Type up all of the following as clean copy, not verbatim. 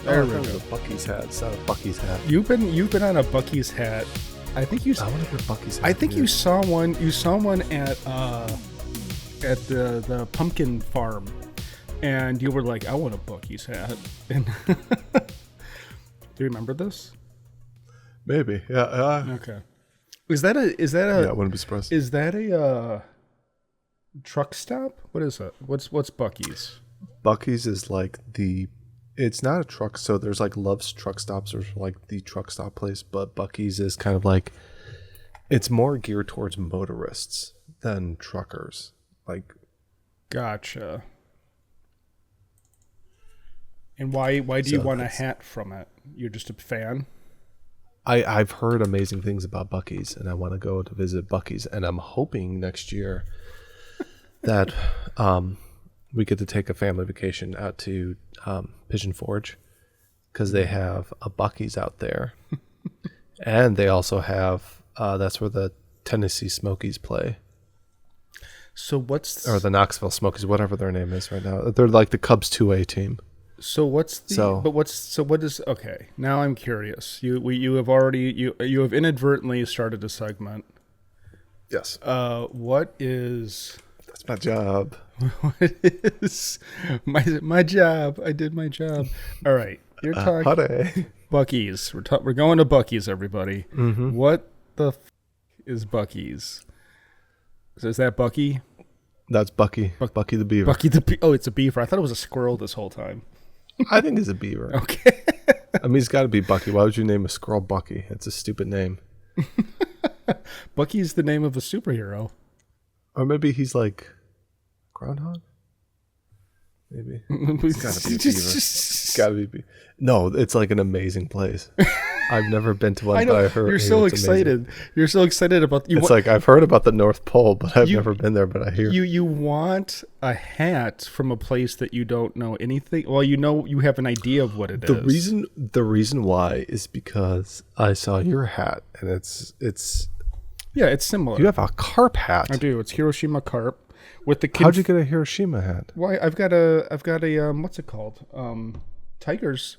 There I we thought go. it was a Buc-ee's hat. It's not a Buc-ee's hat. You've been on a Buc-ee's hat. I think you. I want to get a Buc-ee's hat. I think you saw one. You saw one at the pumpkin farm, and you were like, "I want a Buc-ee's hat." And do you remember this? Maybe. Yeah. Okay. Is that a? Yeah, I wouldn't be surprised. Is that a truck stop? What is it? What's Buc-ee's? Buc-ee's is like it's not a truck. So there's like Love's truck stops or like the truck stop place, but Buc-ee's is kind of like, it's more geared towards motorists than truckers. Like, Gotcha. And why do you want a hat from it? You're just a fan? I've heard amazing things about Buc-ee's, and I want to go to visit Buc-ee's, and I'm hoping next year that we get to take a family vacation out to Pigeon Forge, because they have a Buc-ee's out there, and they also have that's where the Tennessee Smokies play. So or the Knoxville Smokies, whatever their name is right now. They're like the Cubs 2A team. So what is okay? Now I'm curious. You have inadvertently started a segment. Yes. What is? That's my job. What is my job? I did my job. All right, you're talking Buc-ee's. We're going to Buc-ee's, everybody. Mm-hmm. What the is Buc-ee's? So is that Buc-ee? That's Buc-ee. Buc-ee the beaver. Buc-ee the oh, it's a beaver. I thought it was a squirrel this whole time. I think it's a beaver. Okay. I mean, it's got to be Buc-ee. Why would you name a squirrel Buc-ee? It's a stupid name. Buc-ee's the name of a superhero. Or maybe he's like Groundhog? Maybe. It's got to be a beaver. It's got to be a beaver. No, it's like an amazing place. I've never been to one, I know. but I heard You're so excited. Amazing. You're so excited about It's like I've heard about the North Pole, but I've never been there, but I hear. You want a hat from a place that you don't know anything. Well, you have an idea of what it is. The reason why is because I saw your hat, and it's yeah, it's similar. You have a carp hat. I do. It's Hiroshima carp with the. How'd you get a Hiroshima hat? Why I've got a what's it called? Tigers.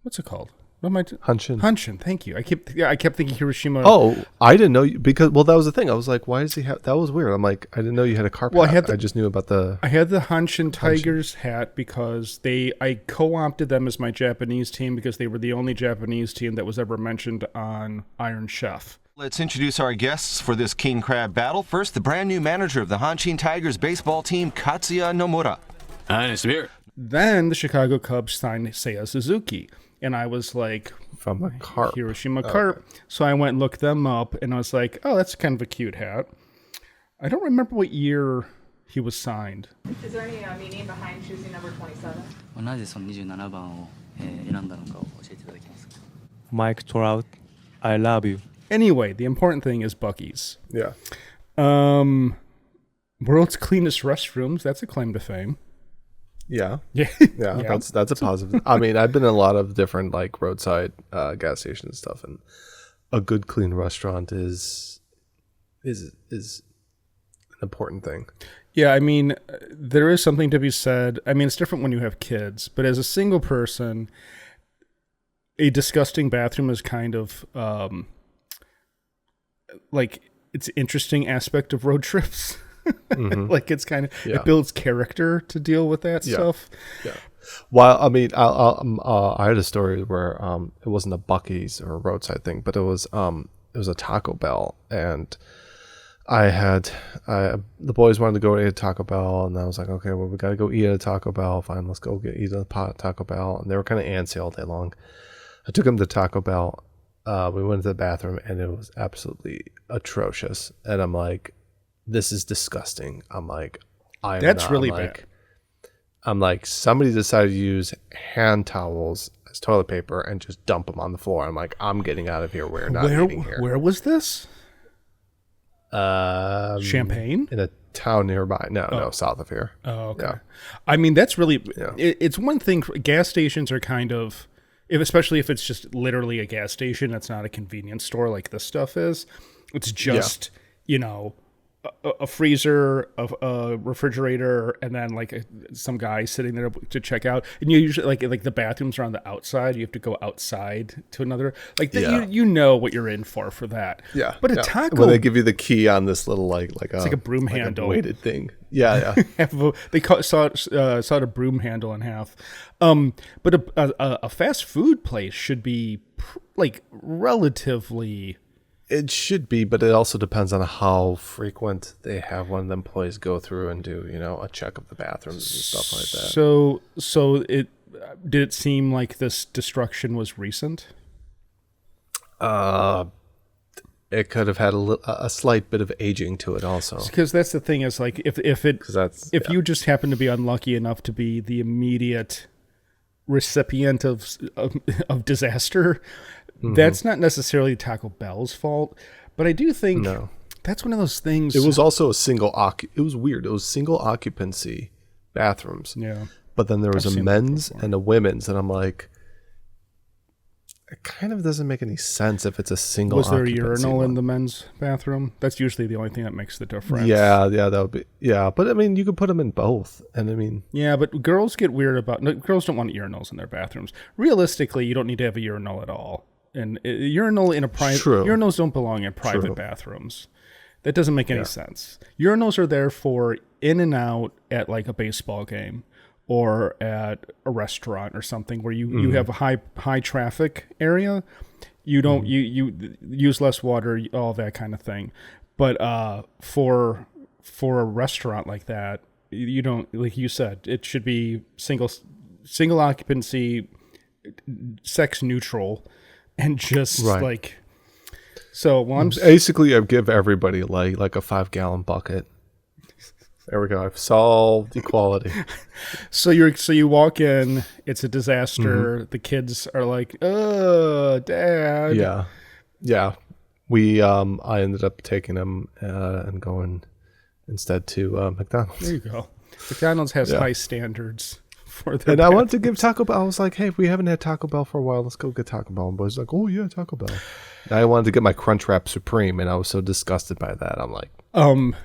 What's it called? What am I? Hanshin. Thank you. I kept thinking Hiroshima. Oh, I didn't know because that was the thing. I was like, why does he have? That was weird. I'm like, I didn't know you had a carp hat. I just knew about the. I had the Hanshin Tigers hat because I co-opted them as my Japanese team because they were the only Japanese team that was ever mentioned on Iron Chef. Let's introduce our guests for this king crab battle. First, the brand new manager of the Hanshin Tigers baseball team, Katsuya Nomura. Hi, nice to be here. Then the Chicago Cubs signed Seiya Suzuki. And I was like, from a carp. Hiroshima carp. So I went and looked them up, and I was like, oh, that's kind of a cute hat. I don't remember what year he was signed. Is there any meaning behind choosing number 27? なぜその27番を選んだのかを教えていただけますか? Mike Trout, I love you. Anyway, the important thing is Buc-ee's. Yeah. World's cleanest restrooms. That's a claim to fame. Yeah. Yeah. Yeah. That's a positive. I mean, I've been in a lot of different like roadside gas stations and stuff, and a good clean restaurant is an important thing. Yeah, I mean, there is something to be said. I mean, it's different when you have kids, but as a single person, a disgusting bathroom is kind of like it's an interesting aspect of road trips. Mm-hmm. Like it's kind of it builds character to deal with that stuff. Yeah. Well, I mean, I had a story where it wasn't a Buc-ee's or a roadside thing, but it was a Taco Bell, and the boys wanted to go eat at Taco Bell, and I was like, okay, well, we got to go eat at a Taco Bell. Fine, let's go eat at a Taco Bell. And they were kind of antsy all day long. I took them to Taco Bell. We went to the bathroom, and it was absolutely atrocious. And I'm like, this is disgusting. I'm like, that's really bad. I'm like, somebody decided to use hand towels as toilet paper and just dump them on the floor. I'm like, I'm getting out of here. We're not eating here. Where was this? Champaign? In a town nearby. No, south of here. Oh, okay. Yeah. I mean, that's really, it's one thing. Gas stations are kind of, especially if it's just literally a gas station, that's not a convenience store like this stuff is. It's just, a freezer, a refrigerator, and then like some guy sitting there to check out. And you usually like the bathrooms are on the outside. You have to go outside to another. Like you know what you're in for that. Yeah. But a yeah. taco, when they give you the key on this little it's like a broom handle, weighted thing. Yeah, yeah. Sawed a broom handle in half. But a fast food place should be like relatively. It should be, but it also depends on how frequent they have one of the employees go through and do, a check of the bathrooms and stuff like that. So did it seem like this destruction was recent? It could have had a slight bit of aging to it also. Because that's the thing is like if you just happen to be unlucky enough to be the immediate recipient of disaster, that's not necessarily Taco Bell's fault, but I do think that's one of those things. It was also it was weird. It was single occupancy bathrooms. Yeah. But then there was a men's and a women's, and I'm like, it kind of doesn't make any sense if it's a single occupancy. Was there a urinal in the men's bathroom? That's usually the only thing that makes the difference. Yeah, that would be. Yeah, but I mean, you could put them in both, and I mean. Yeah, but girls get weird about. No, girls don't want urinals in their bathrooms. Realistically, you don't need to have a urinal at all. And urinal in a private urinals don't belong in private bathrooms. That doesn't make any sense. Urinals are there for in and out at like a baseball game or at a restaurant or something where you have a high traffic area. You don't you use less water, all that kind of thing. But for a restaurant like that, you don't, like you said, it should be single occupancy, sex neutral. And just like, so basically, I give everybody like a 5-gallon bucket. There we go. I've solved equality. So you walk in, it's a disaster. The kids are like, "Oh, Dad." Yeah, yeah. I ended up taking them and going instead to McDonald's. There you go. McDonald's has high standards. And I wanted to give Taco Bell. I was like, hey, we haven't had Taco Bell for a while. Let's go get Taco Bell. And boys like, oh yeah, Taco Bell. And I wanted to get my Crunchwrap Supreme, and I was so disgusted by that. I'm like,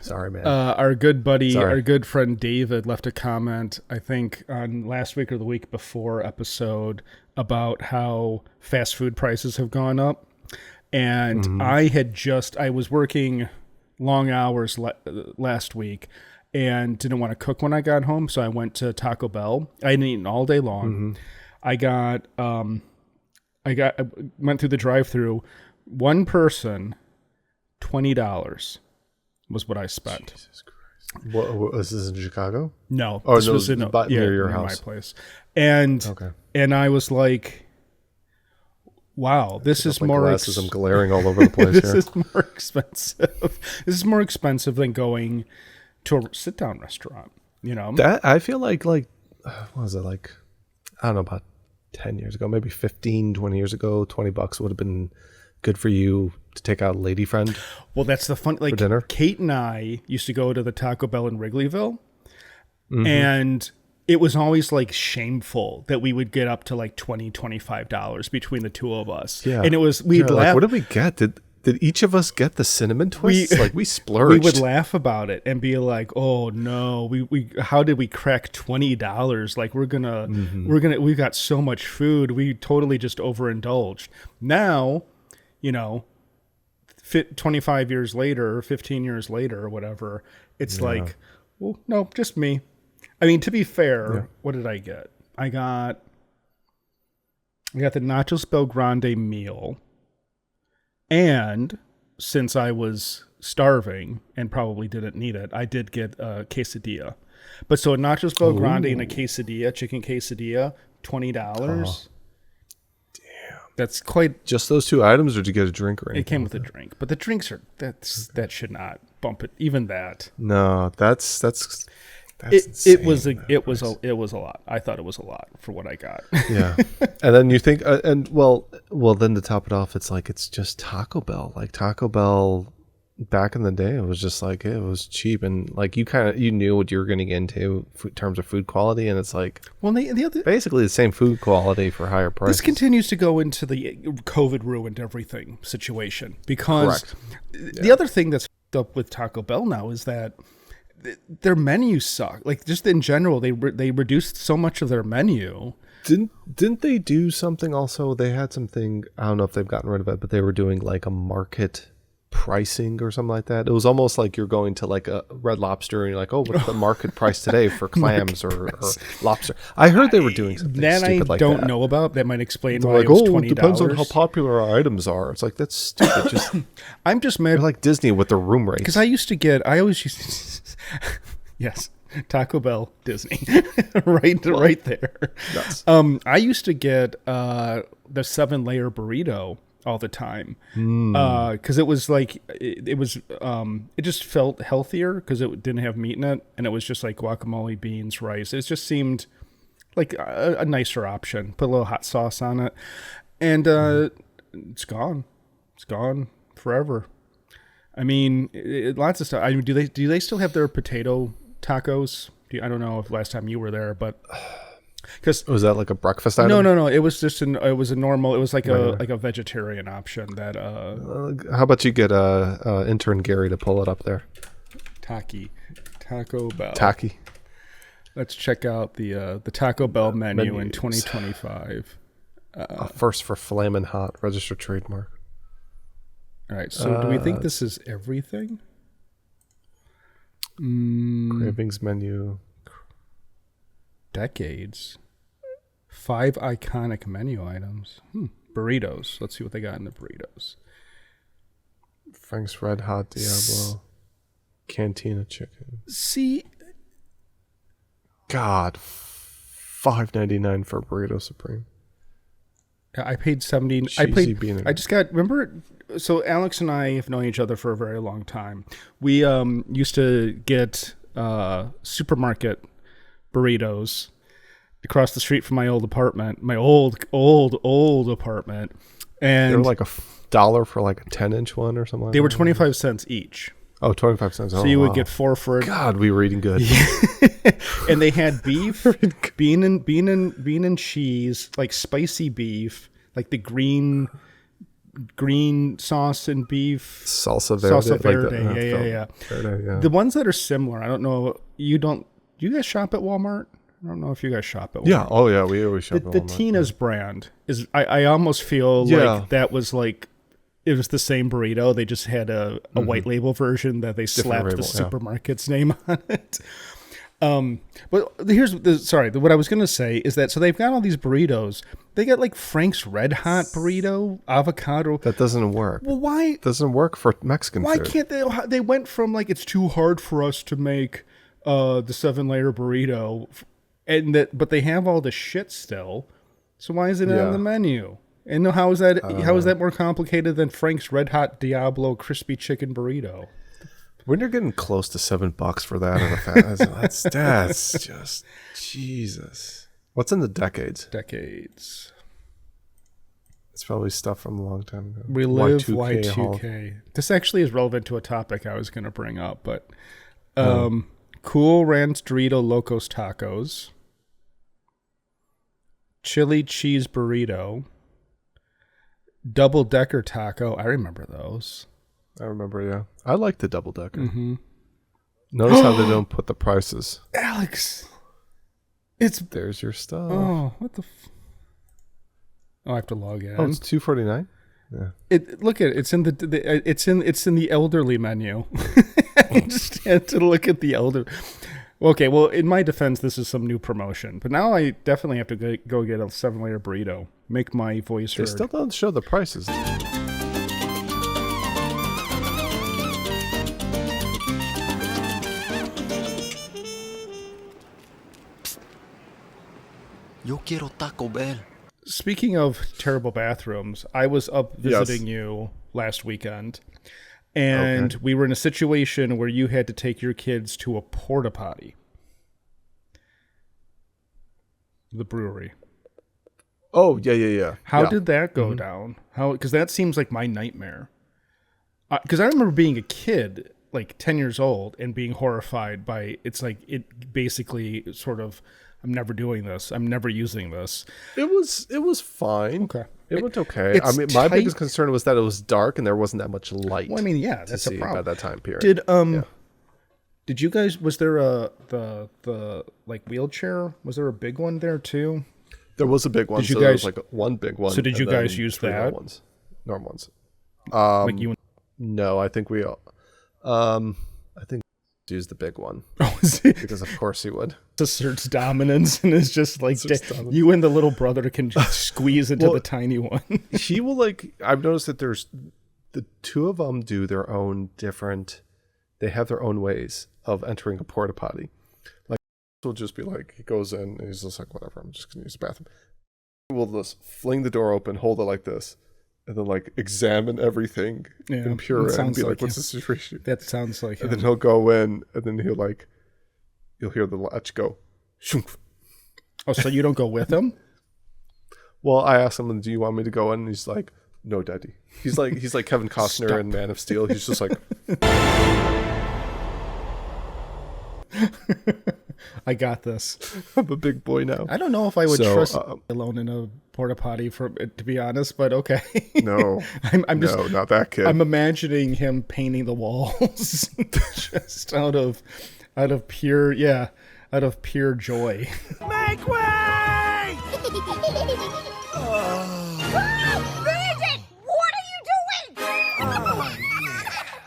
sorry, man. Our good buddy, our good friend David left a comment, I think on last week or the week before episode, about how fast food prices have gone up. And I was working long hours last weent and didn't want to cook when I got home, so I went to Taco Bell. I hadn't eaten all day long. I went through the drive-through. One person, $20 was what I spent. Jesus Christ! What was this in Chicago? No, this was near your house, my place. And I was like, wow, this is more. Glasses, I'm glaring all over the place. This is more expensive. This is more expensive than going to a sit-down restaurant, That I feel like what was it, like, I don't know, about 10 years ago, maybe 15, 20 years ago, $20 would have been good for you to take out a lady friend. Well, that's the fun, like, for dinner. Kate and I used to go to the Taco Bell in Wrigleyville, and it was always like shameful that we would get up to like $20-$25 between the two of us. Yeah. And it was, we'd laugh. Like, what did we get? Did each of us get the cinnamon twists? We splurged. We would laugh about it and be like, "Oh no, we how did we crack $20? Like we've got so much food. We totally just overindulged." Now, 25 years later, 15 years later, or whatever, it's like, well, no, just me. I mean, to be fair, what did I get? I got the Nachos Bel Grande meal. And since I was starving and probably didn't need it, I did get a quesadilla. But so a Nachos Bel Grande and a quesadilla, chicken quesadilla, $20. Damn. That's quite... Just those two items, or did you get a drink or anything? It came with a drink. But the drinks that should not bump it. Even that. No, that's it was a lot. I thought it was a lot for what I got. Yeah. And then you think well then to top it off, it's just Taco Bell. Like Taco Bell back in the day, it was just like, it was cheap, and like you knew what you were getting into in terms of food quality, and it's like, well, basically the same food quality for higher prices. This continues to go into the COVID ruined everything situation, because the other thing that's up with Taco Bell now is that their menus suck. Like just in general, they reduced so much of their menu. Didn't they do something also? They had something, I don't know if they've gotten rid of it, but they were doing like a market pricing or something like that. It was almost like you're going to like a Red Lobster and you're like, oh, what's the market price today for clams or lobster? I heard they were doing something stupid like that. I don't know about. That might explain They're why like, it was $20. $20. It depends on how popular our items are. It's like, that's stupid. Just I'm just mad. They're like Disney with their room rates. Because I always used to, yes, Taco Bell, Disney, right there. Yes. I used to get the 7-layer burrito all the time because it was like it just felt healthier because it didn't have meat in it, and it was just like guacamole, beans, rice. It just seemed like a nicer option. Put a little hot sauce on it, and it's gone forever. I mean, lots of stuff. I mean, do they still have their potato tacos? I don't know if last time you were there, but because was that like a breakfast item? No. It was just it was like a vegetarian option that. How about you get intern Gary to pull it up there? Taco Bell. Taki. Let's check out the Taco Bell menu in 2025. First for Flamin' Hot, registered trademark. All right. So do we think this is everything? Cravings menu. Decades. 5 iconic menu items. Burritos. Let's see what they got in the burritos. Frank's Red Hot Diablo. Cantina chicken. See, God, $5.99 for Burrito Supreme. I paid $70. I just got. Remember, so Alex and I have known each other for a very long time. We used to get supermarket burritos across the street from my old apartment, my old apartment, and they were like $1 for like a 10-inch one or something. They were 25 cents each. Oh, 25 cents. So you would get 4 for it. God, we were eating good. And they had beef, bean and cheese, like spicy beef, like the green sauce and beef. Salsa verde. Yeah. Verde, yeah. The ones that are similar, I don't know. Do you guys shop at Walmart? I don't know if you guys shop at Walmart. Yeah. Oh, yeah. We always shop at Walmart. The Tina's brand is, I almost feel like that was like, it was the same burrito. They just had a white label version that they slapped the supermarket's name on it. But what I was going to say is that, so they've got all these burritos. They got like Frank's Red Hot burrito, avocado. That doesn't work. Well, why? It doesn't work for Mexican food. Why can't they? They went from like, it's too hard for us to make the 7-layer burrito, but they have all the shit still. So why is it on the menu? And how is that more complicated than Frank's Red Hot Diablo crispy chicken burrito? When you're getting close to $7 for that, that's just Jesus. What's in the decades? Decades. It's probably stuff from a long time ago. We live Y2K. This actually is relevant to a topic I was going to bring up, but Cool Ranch Dorito Locos Tacos, Chili Cheese Burrito, Double Decker Taco. I remember those. I remember, yeah. I like the double decker. Mm-hmm. Notice how they don't put the prices. Alex, there's your stuff. Oh, what the? I have to log in. Oh, it's $2.49. Yeah. Look at it. It's in it's in the elderly menu. I just had to look at the elderly. Okay, well, in my defense, this is some new promotion, but now I definitely have to go get a 7-layer burrito. Make my voice heard. They still don't show the prices. Yo quiero Taco Bell. Speaking of terrible bathrooms, I was up visiting you last weekend, and we were in a situation where you had to take your kids to a porta potty. The brewery. Oh, yeah. How did that go down? Because that seems like my nightmare. Because I remember being a kid, like 10 years old, and being horrified by, it's like, it basically sort of, I'm never doing this. I'm never using this. It was fine. Okay. It went okay. I mean, my biggest concern was that it was dark and there wasn't that much light. Well, I mean, yeah, that's to a see problem. by that time period. Did you guys? Was there the like wheelchair? Was there a big one there too? There was a big one. Did you there guys was like one big one? So did you guys use that? Normal ones. Like you? No, I think we all. I think we used the big one. Oh, is it? Because of course he would. Asserts dominance and is just like you and the little brother can just squeeze into the tiny one. He will like. I've noticed that there's the two of them do their own different. They have their own ways of entering a porta potty. Like will just be like he goes in and he's just like whatever. I'm just gonna use the bathroom. We'll just fling the door open, hold it like this, and then like examine everything in pure and be like, "What's the situation?" That sounds like him. And then he'll go in, and then you'll hear the latch go. Shunk. Oh, so you don't go with him? Well, I asked him, "Do you want me to go in?" And he's like, "No, Daddy." He's like Kevin Costner in Man of Steel. He's just like, I got this. I'm a big boy now. I don't know if I would trust alone in a porta potty to be honest, but okay. No, I'm just not that kid. I'm imagining him painting the walls just out of pure joy. Make way! Bridget, what are you doing?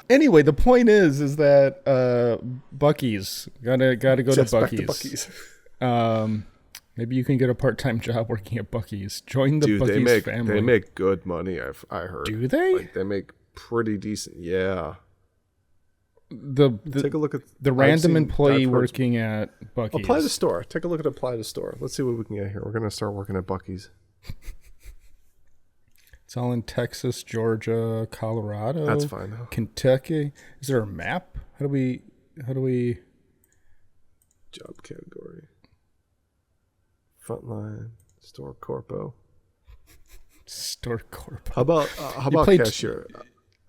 Anyway, the point is that Buc-ee's gotta go to Buc-ee's. Maybe you can get a part-time job working at Buc-ee's. Join the Buc-ee's family. They make good money. I heard. Do they? Like, they make pretty decent. Yeah. Take a look at the random employee working at Buc-ee's. Apply to store. Take a look at apply to store. Let's see what we can get here. We're gonna start working at Buc-ee's. It's all in Texas, Georgia, Colorado. That's fine. Kentucky. Is there a map? How do we? Job category. Frontline. Store corpo. Store corpo. How about cashier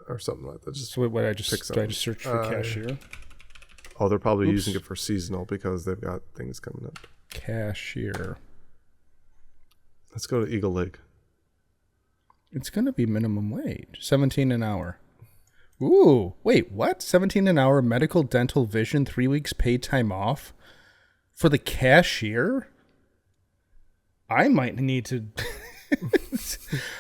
or something like that? Just so what I just search for cashier. Oh, they're probably using it for seasonal because they've got things coming up. Cashier. Let's go to Eagle Lake. It's going to be minimum wage, $17 an hour. Ooh, wait, what? $17 an hour, medical, dental, vision, 3 weeks paid time off for the cashier? I might need to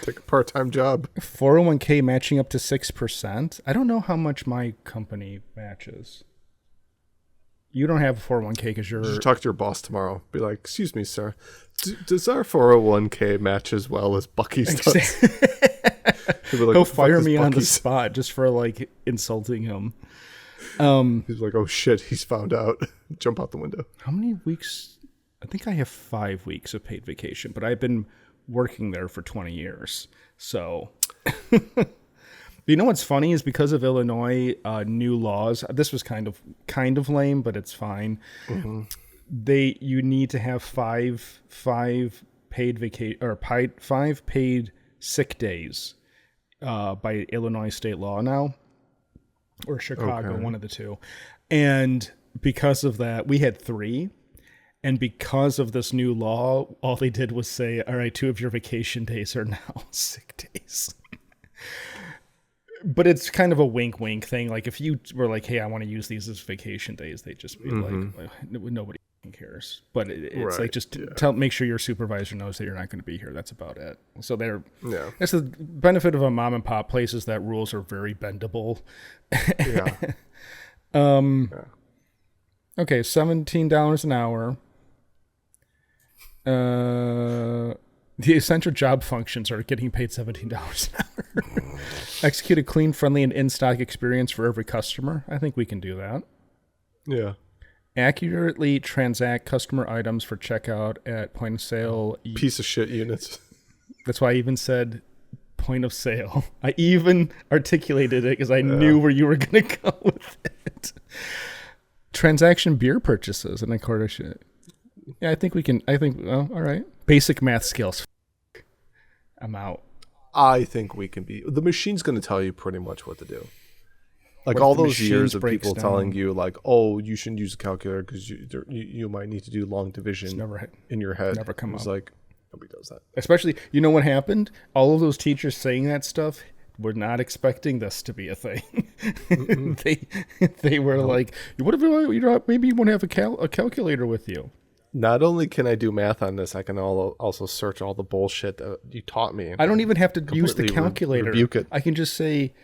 take a part-time job. 401k matching up to 6%. I don't know how much my company matches. You don't have a 401k because you're... You should talk to your boss tomorrow. Be like, excuse me, sir. Does our 401k match as well as Buc-ee's does? Like, he'll fire me on the spot just for like insulting him. He's like, oh shit, he's found out. Jump out the window. How many weeks? I think I have 5 weeks of paid vacation, but I've been working there for 20 years. So, you know what's funny is because of Illinois new laws. This was kind of lame, but it's fine. Mm-hmm. You need to have five paid 5 paid sick days by Illinois state law now, or Chicago, one of the two. And because of that, we had 3. And because of this new law, all they did was say, all right, 2 of your vacation days are now sick days. But it's kind of a wink thing. Like if you were like, hey, I want to use these as vacation days, they'd just be like, nobody cares. But it's like, just make sure your supervisor knows that you're not going to be here. That's about it. So that's the benefit of a mom and pop place, is that rules are very bendable. Okay, $17 an hour. The essential job functions are getting paid $17 an hour. Execute a clean, friendly, and in-stock experience for every customer. I think we can do that. Yeah. Accurately transact customer items for checkout at point of sale. Piece of shit units. That's why I even said point of sale. I even articulated it because I knew where you were going to go with it. Transaction beer purchases and according. Yeah, I think we can. Well, all right. Basic math skills. I'm out. I think we can be. The machine's going to tell you pretty much what to do. Like all those years of people telling you, like, oh, you shouldn't use a calculator because you might need to do long division in your head. Never come up. It's like, nobody knows that. Especially, you know what happened? All of those teachers saying that stuff were not expecting this to be a thing. they were like, what if maybe you want to have a calculator with you? Not only can I do math on this, I can also search all the bullshit that you taught me. I don't even have to use the calculator. Rebuke it. I can just say,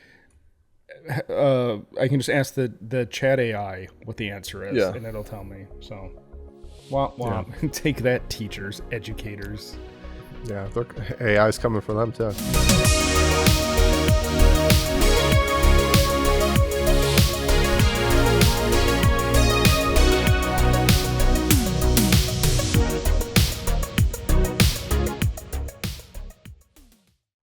I can just ask the chat AI what the answer is, and it'll tell me. So, womp womp. Yeah. Take that, teachers, educators. Yeah, look, AI's coming for them too.